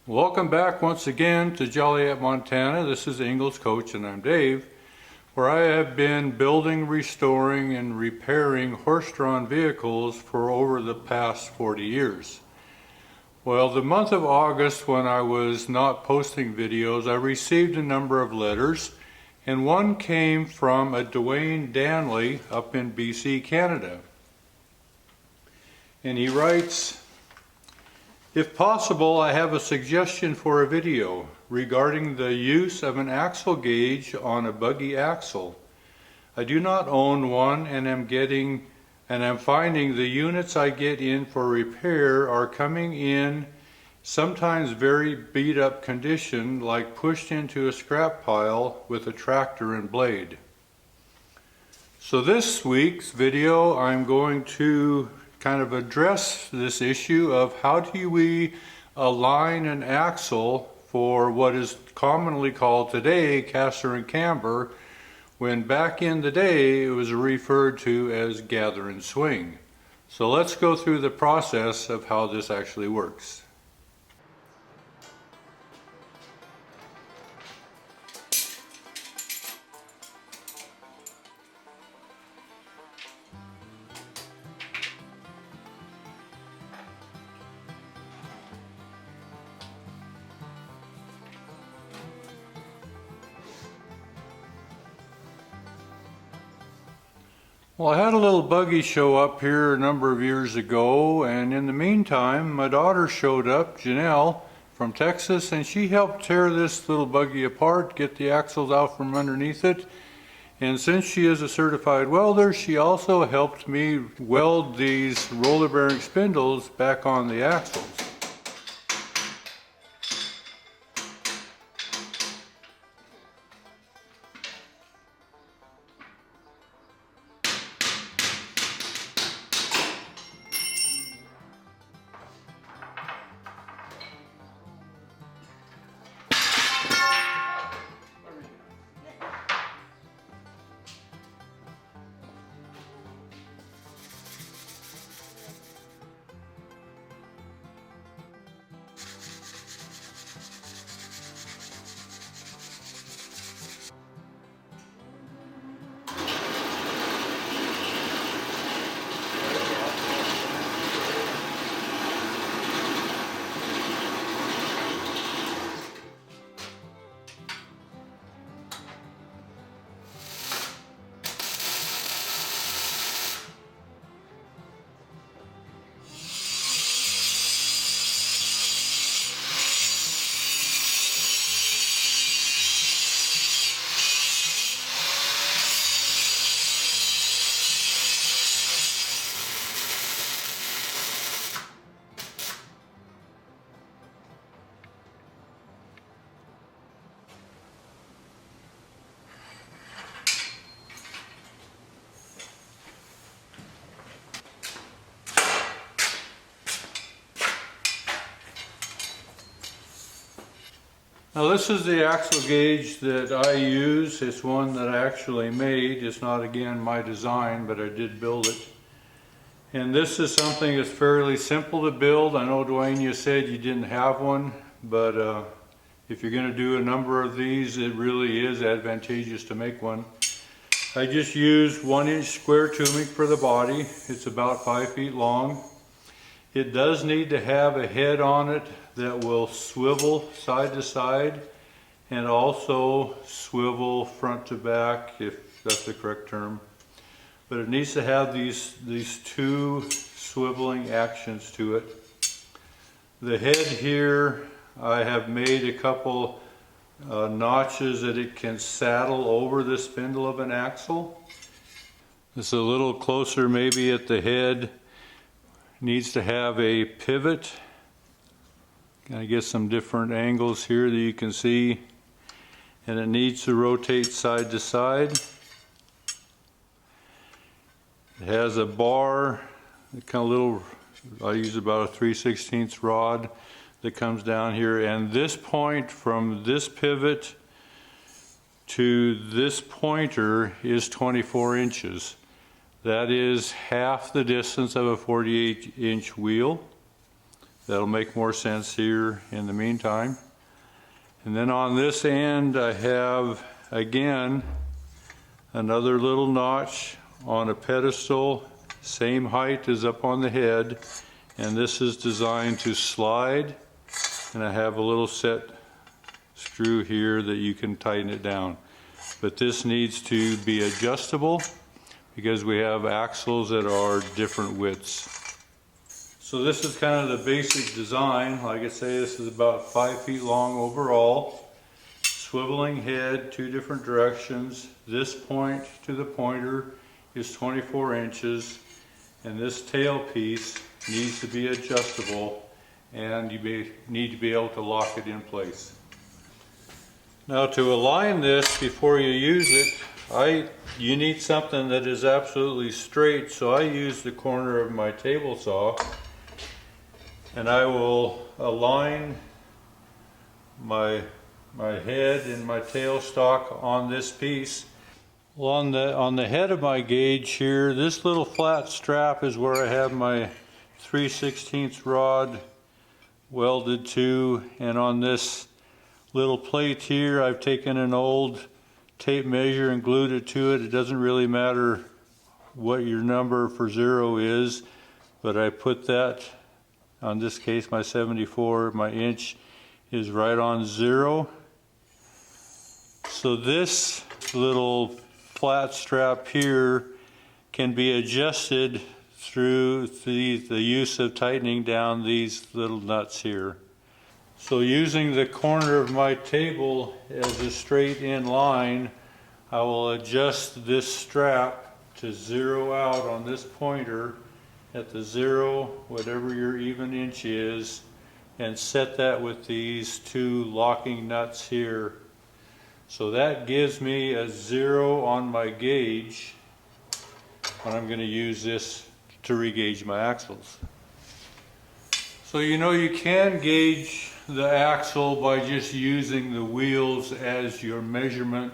Welcome back once again to Joliet, Montana. This is Engels Coach and I'm Dave, where I have been building, restoring, and repairing horse-drawn vehicles for over the past 40 years. Well, the month of August, when I was not posting videos, I received a number of letters, and one came from a Dwayne Danley up in BC, Canada. And he writes, "If possible, I have a suggestion for a video regarding the use of an axle gauge on a buggy axle. I do not own one and I'm finding the units I get in for repair are coming in sometimes very beat up condition, like pushed into a scrap pile with a tractor and blade." So this week's video, I'm going to kind of address this issue of how do we align an axle for what is commonly called today caster and camber, when back in the day it was referred to as gather and swing. So let's go through the process of how this actually works. Well, I had a little buggy show up here a number of years ago, and in the meantime my daughter showed up, Janelle, from Texas, and she helped tear this little buggy apart, get the axles out from underneath it. And since she is a certified welder, she also helped me weld these roller bearing spindles back on the axles. Now this is the axle gauge that I use. It's one that I actually made. It's not, again, my design, but I did build it. And this is something that's fairly simple to build. I know, Dwayne, you said you didn't have one, but if you're going to do a number of these, it really is advantageous to make one. I just used 1-inch square tubing for the body. It's about 5 feet long. It does need to have a head on it that will swivel side to side and also swivel front to back, if that's the correct term. But it needs to have these two swiveling actions to it. The head here, I have made a couple notches that it can saddle over the spindle of an axle. It's a little closer maybe at the head. Needs to have a pivot. I get some different angles here that you can see, and it needs to rotate side to side. It has a bar, kind of little, I use about a 3/16 rod that comes down here, and this point from this pivot to this pointer is 24 inches. That is half the distance of a 48-inch wheel. That'll make more sense here in the meantime. And then on this end I have again another little notch on a pedestal, same height as up on the head, and this is designed to slide, and I have a little set screw here that you can tighten it down. But this needs to be adjustable because we have axles that are different widths. So this is kind of the basic design. Like I say, this is about 5 feet long overall. Swiveling head, 2 different directions. This point to the pointer is 24 inches, and this tail piece needs to be adjustable, and you need to be able to lock it in place. Now to align this before you use it, you need something that is absolutely straight, so I use the corner of my table saw, and I will align my head and my tailstock on this piece. Well, on the head of my gauge here, this little flat strap is where I have my 3/16 rod welded to, and on this little plate here I've taken an old tape measure and glued it to it. It doesn't really matter what your number for 0 is, but I put that, on this case my 74, my inch is right on 0. So this little flat strap here can be adjusted through the use of tightening down these little nuts here. So using the corner of my table as a straight in line, I will adjust this strap to 0 out on this pointer at the 0, whatever your even inch is, and set that with these 2 locking nuts here. So that gives me a 0 on my gauge when I'm going to use this to regauge my axles. So you know, you can gauge the axle by just using the wheels as your measurement.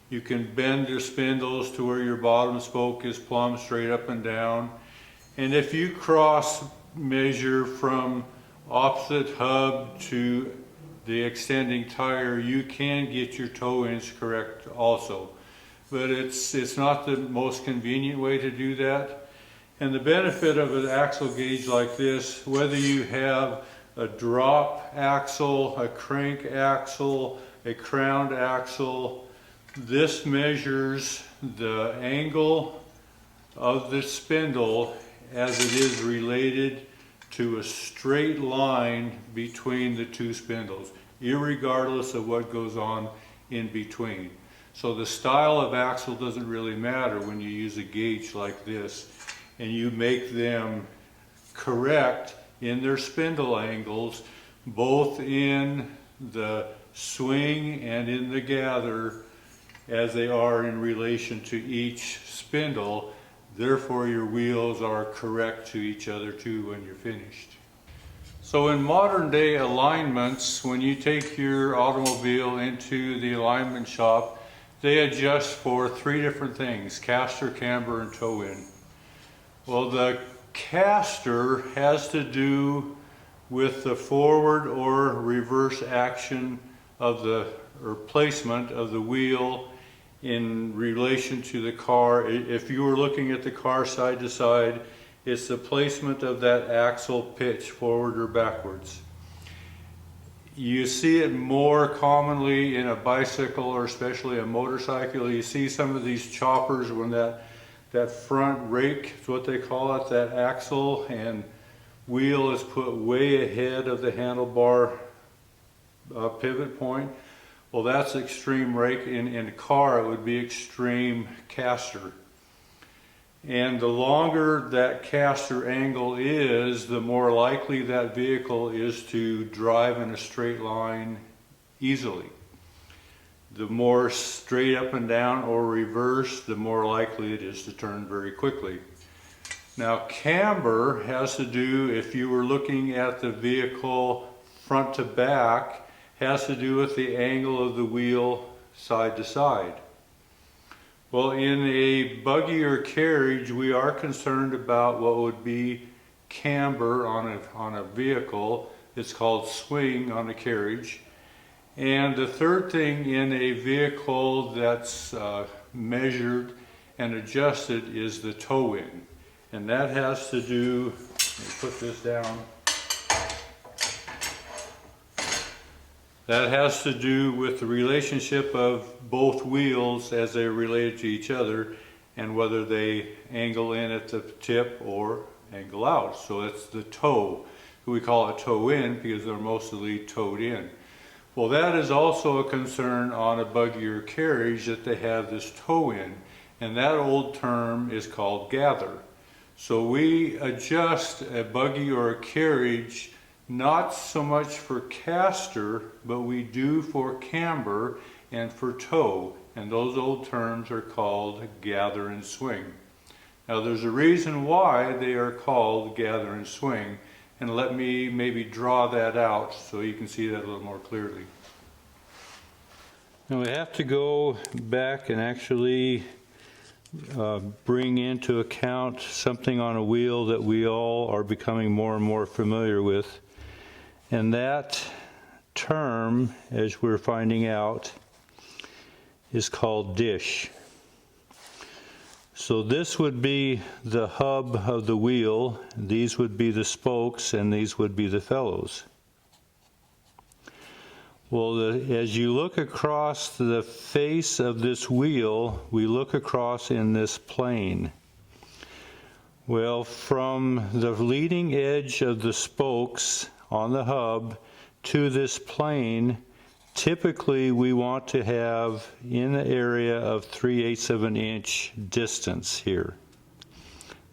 You can bend your spindles to where your bottom spoke is plumb straight up and down. And if you cross measure from opposite hub to the extending tire, you can get your toe inch correct also. But it's not the most convenient way to do that. And the benefit of an axle gauge like this, whether you have a drop axle, a crank axle, a crowned axle, this measures the angle of the spindle as it is related to a straight line between the 2 spindles, irregardless of what goes on in between. So the style of axle doesn't really matter when you use a gauge like this, and you make them correct in their spindle angles, both in the swing and in the gather, as they are in relation to each spindle. Therefore your wheels are correct to each other too when you're finished. So in modern day alignments, when you take your automobile into the alignment shop, they adjust for 3 different things: caster, camber, and toe in. Well, the caster has to do with the forward or reverse action of the, or placement of the wheel in relation to the car. If you were looking at the car side to side, it's the placement of that axle pitch forward or backwards. You see it more commonly in a bicycle or especially a motorcycle. You see some of these choppers when that front rake is what they call it, that axle and wheel is put way ahead of the handlebar pivot point. Well, that's extreme rake. In a car it would be extreme caster. And the longer that caster angle is, the more likely that vehicle is to drive in a straight line easily. The more straight up and down or reverse, the more likely it is to turn very quickly. Now, camber has to do, if you were looking at the vehicle front to back, has to do with the angle of the wheel side to side. Well, in a buggy or carriage, we are concerned about what would be camber on a vehicle. It's called swing on a carriage. And the third thing in a vehicle that's measured and adjusted is the toe-in. And that has to do, let me put this down. That has to do with the relationship of both wheels as they're related to each other and whether they angle in at the tip or angle out. So it's the toe. We call it toe in because they're mostly toed in. Well, that is also a concern on a buggy or carriage, that they have this toe in, and that old term is called gather. So we adjust a buggy or a carriage not so much for caster, but we do for camber and for toe, and those old terms are called gather and swing. Now there's a reason why they are called gather and swing, and let me maybe draw that out so you can see that a little more clearly. Now we have to go back and actually bring into account something on a wheel that we all are becoming more and more familiar with. And that term, as we're finding out, is called dish. So this would be the hub of the wheel, these would be the spokes, and these would be the felloes. Well, as you look across the face of this wheel, we look across in this plane. Well, from the leading edge of the spokes on the hub to this plane, typically we want to have in the area of 3/8 of an inch distance here.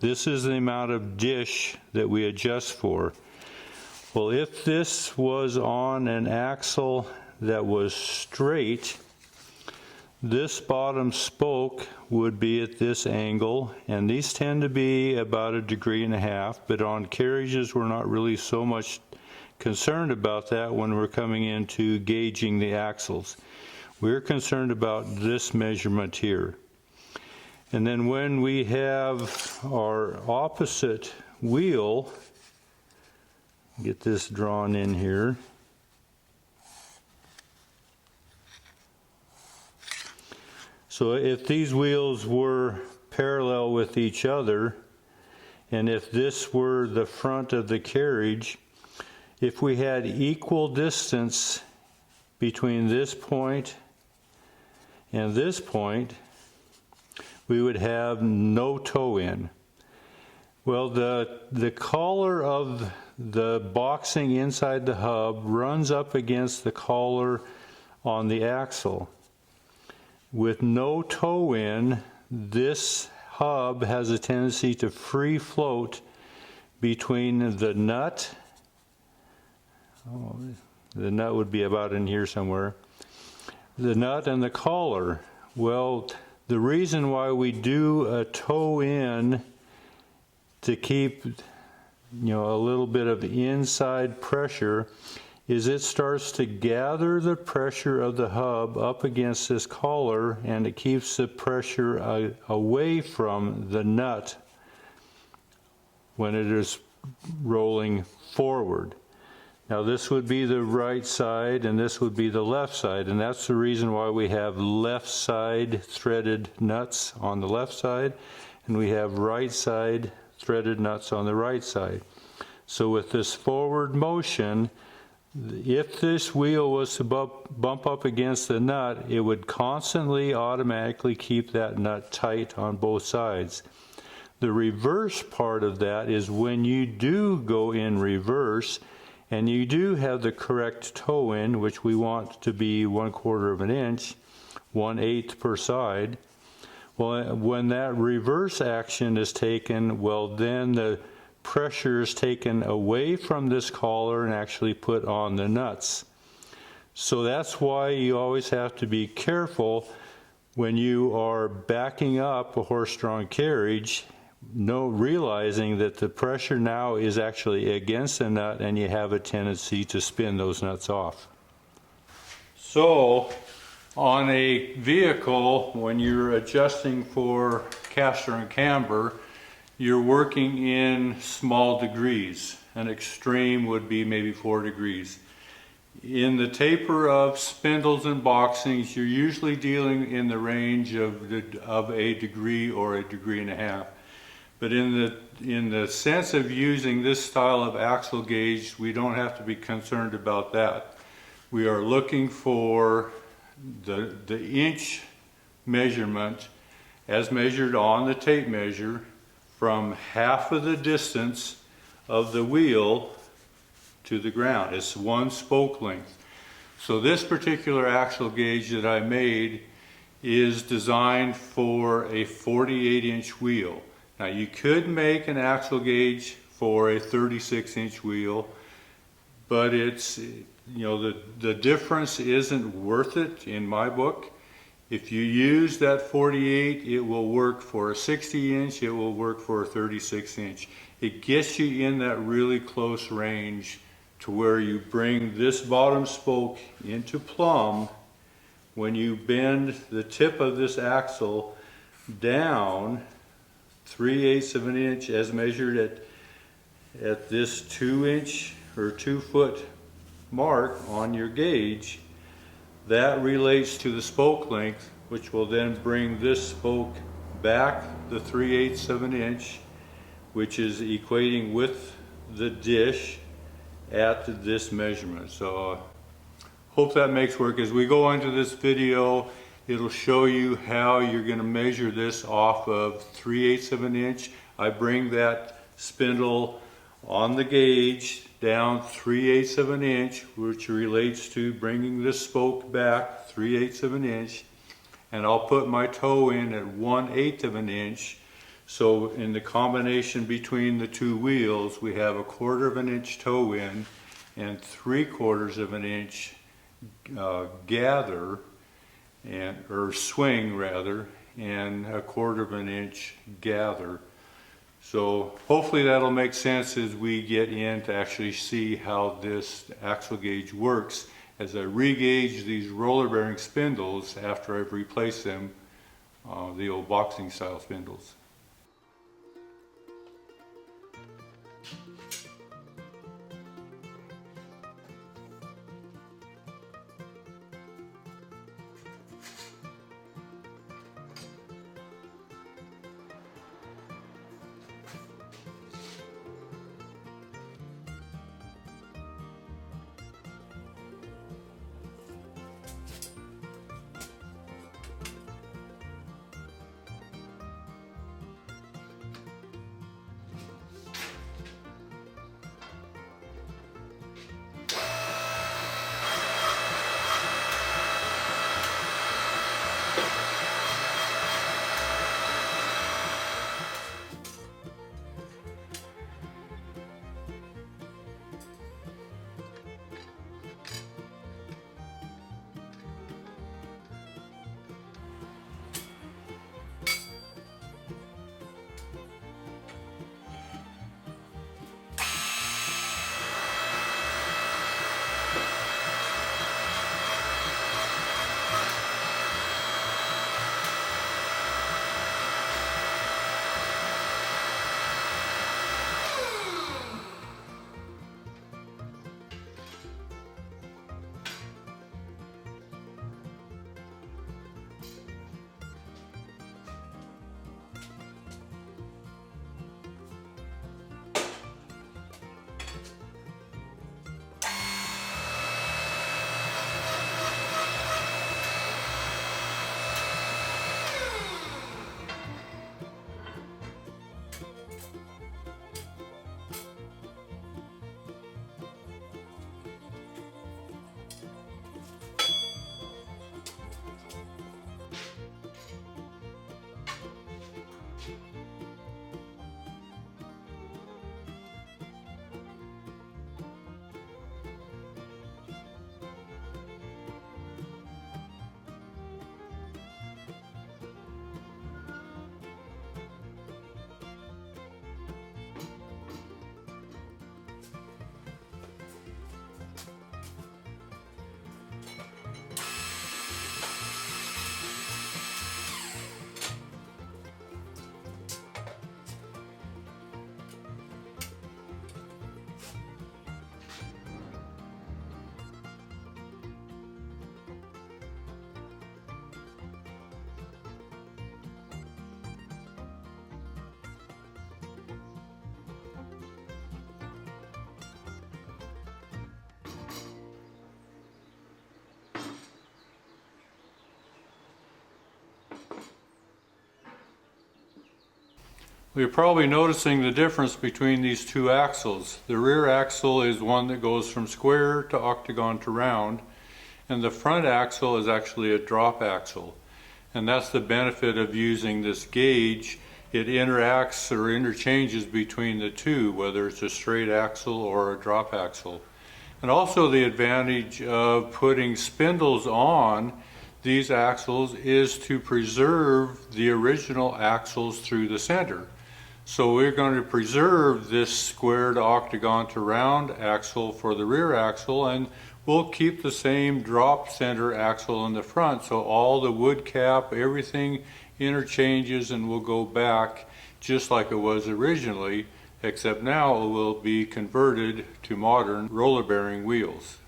This is the amount of dish that we adjust for. Well, if this was on an axle that was straight, this bottom spoke would be at this angle, and these tend to be about 1.5 degrees, but on carriages we're not really so much concerned about that when we're coming into gauging the axles. We're concerned about this measurement here. And then when we have our opposite wheel, get this drawn in here. So if these wheels were parallel with each other, and if this were the front of the carriage, if we had equal distance between this point and this point, we would have no toe in. Well, the collar of the boxing inside the hub runs up against the collar on the axle. With no toe in, this hub has a tendency to free float between the nut. The nut would be about in here somewhere. The nut and the collar. Well, the reason why we do a toe in to keep, a little bit of inside pressure is it starts to gather the pressure of the hub up against this collar, and it keeps the pressure away from the nut when it is rolling forward. Now this would be the right side and this would be the left side, and that's the reason why we have left side threaded nuts on the left side and we have right side threaded nuts on the right side. So with this forward motion, if this wheel was to bump up against the nut, it would constantly automatically keep that nut tight on both sides. The reverse part of that is when you do go in reverse and you do have the correct toe in, which we want to be 1/4 of an inch, 1/8 per side. Well, when that reverse action is taken, well, then the pressure is taken away from this collar and actually put on the nuts. So that's why you always have to be careful when you are backing up a horse-drawn carriage, realizing that the pressure now is actually against the nut and you have a tendency to spin those nuts off. So on a vehicle, when you're adjusting for caster and camber, you're working in small degrees. An extreme would be maybe 4 degrees. In the taper of spindles and boxings, you're usually dealing in the range of a degree or a degree and a half. But in the sense of using this style of axle gauge, we don't have to be concerned about that. We are looking for the inch measurement as measured on the tape measure from half of the distance of the wheel to the ground. It's one spoke length. So this particular axle gauge that I made is designed for a 48-inch wheel. Now you could make an axle gauge for a 36-inch wheel, but it's, the difference isn't worth it in my book. If you use that 48, it will work for a 60-inch, it will work for a 36-inch. It gets you in that really close range to where you bring this bottom spoke into plumb. When you bend the tip of this axle down 3/8 of an inch as measured at this 2-inch or 2-foot mark on your gauge, that relates to the spoke length, which will then bring this spoke back the 3/8 of an inch, which is equating with the dish at this measurement. So hope that makes work. As we go into this video, it'll show you how you're going to measure this off of 3/8 of an inch. I bring that spindle on the gauge down 3/8 of an inch, which relates to bringing this spoke back 3/8 of an inch, and I'll put my toe in at 1/8 of an inch. So in the combination between the two wheels, we have a 1/4 of an inch toe in and 3/4 of an inch gather, or swing rather, and a 1/4 of an inch gather. So hopefully that'll make sense as we get in to actually see how this axle gauge works as I re-gauge these roller bearing spindles after I've replaced them, the old boxing style spindles. You're probably noticing the difference between these two axles. The rear axle is one that goes from square to octagon to round, and the front axle is actually a drop axle. And that's the benefit of using this gauge. It interacts or interchanges between the two, whether it's a straight axle or a drop axle. And also the advantage of putting spindles on these axles is to preserve the original axles through the center. So we're going to preserve this square to octagon to round axle for the rear axle, and we'll keep the same drop center axle in the front. So all the wood cap, everything interchanges and will go back just like it was originally, except now it will be converted to modern roller bearing wheels.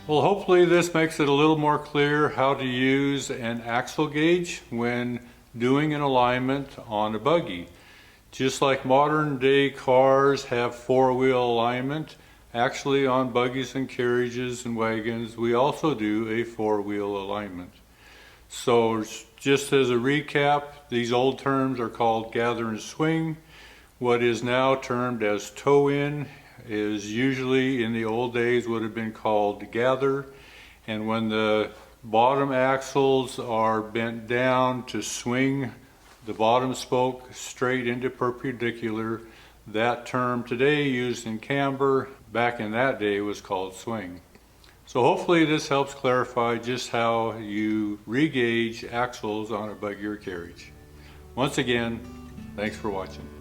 Well, hopefully this makes it a little more clear how to use an axle gauge when doing an alignment on a buggy. Just like modern day cars have four-wheel alignment, actually on buggies and carriages and wagons, we also do a four-wheel alignment. So just as a recap, these old terms are called gather and swing. What is now termed as toe in is usually in the old days would have been called gather. And when the bottom axles are bent down to swing the bottom spoke straight into perpendicular, that term today used in camber, back in that day was called swing. So hopefully this helps clarify just how you re-gauge axles on a buggy or carriage. Once again, thanks for watching.